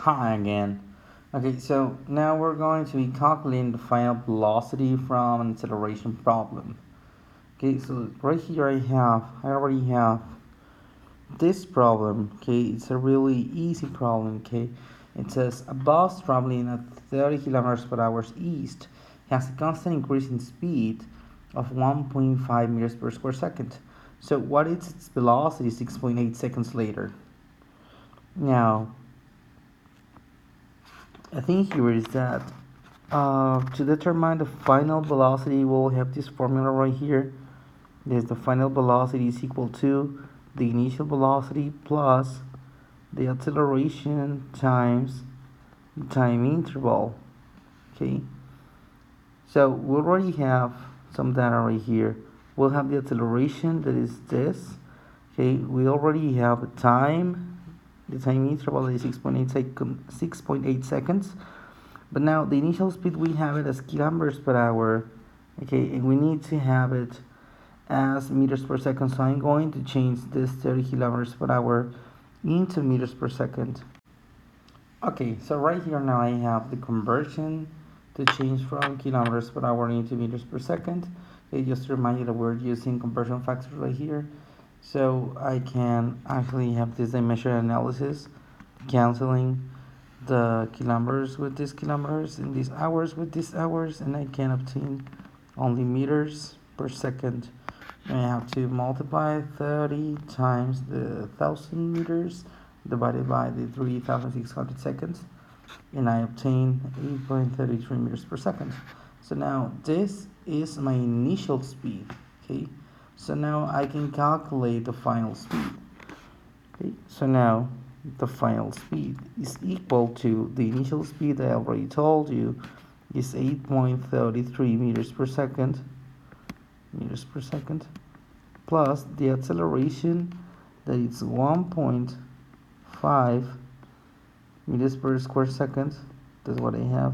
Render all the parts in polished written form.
Hi again. Okay, so now we're going to be calculating the final velocity from an acceleration problem. Okay, so right here I already have this problem. Okay, it's a really easy problem. Okay, it says a bus traveling at 30 kilometers per hour east has a constant increase in speed of 1.5 meters per square second. So what is its velocity 6.8 seconds later? Now, I think here is that to determine the final velocity, we'll have this formula right here. There's the final velocity is equal to the initial velocity plus the acceleration times the time interval. Okay, so we already have some data right here. We'll have the acceleration, that is this. Okay, we already have the time interval is 6.8 seconds. But now the initial speed, we have it as kilometers per hour. Okay, and we need to have it as meters per second. So I'm going to change this 30 kilometers per hour into meters per second. Okay, so right here now I have the conversion to change from kilometers per hour into meters per second. Okay, just to remind you that we're using conversion factors right here. So I can actually have this dimension analysis, canceling the kilometers with these kilometers and these hours with these hours, and I can obtain only meters per second. And I have to multiply 30 times the 1000 meters divided by the 3600 seconds, and I obtain 8.33 meters per second. So now this is my initial speed. Okay, so now I can calculate the final speed. Okay, so now the final speed is equal to the initial speed I already told you is 8.33 meters per second plus the acceleration, that is 1.5 meters per square second. That's what I have.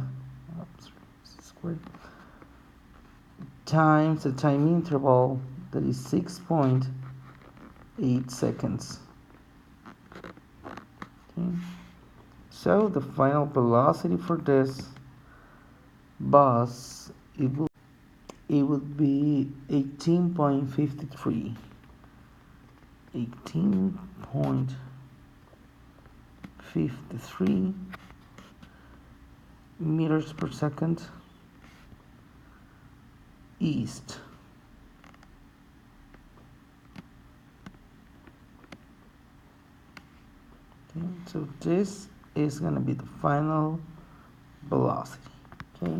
Squared times the time interval, that is 6.8 seconds. Okay. So the final velocity for this bus, it would be 18.53 meters per second east. Okay, so this is going to be the final velocity. Okay,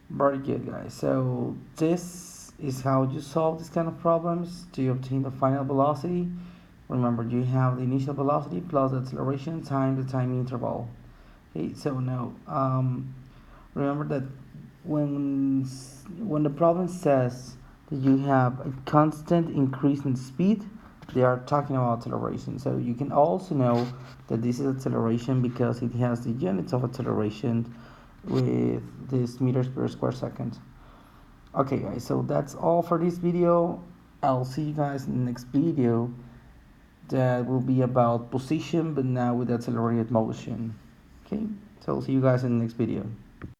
very good, guys. So this is how you solve this kind of problems to obtain the final velocity. Remember, you have the initial velocity plus the acceleration times the time interval. Okay, so now remember that when the problem says that you have a constant increase in speed, they are talking about acceleration. So you can also know that this is acceleration because it has the units of acceleration with this meters per square second. Okay, guys, so that's all for this video. I'll see you guys in the next video that will be about position, but now with accelerated motion. Okay, so I'll see you guys in the next video.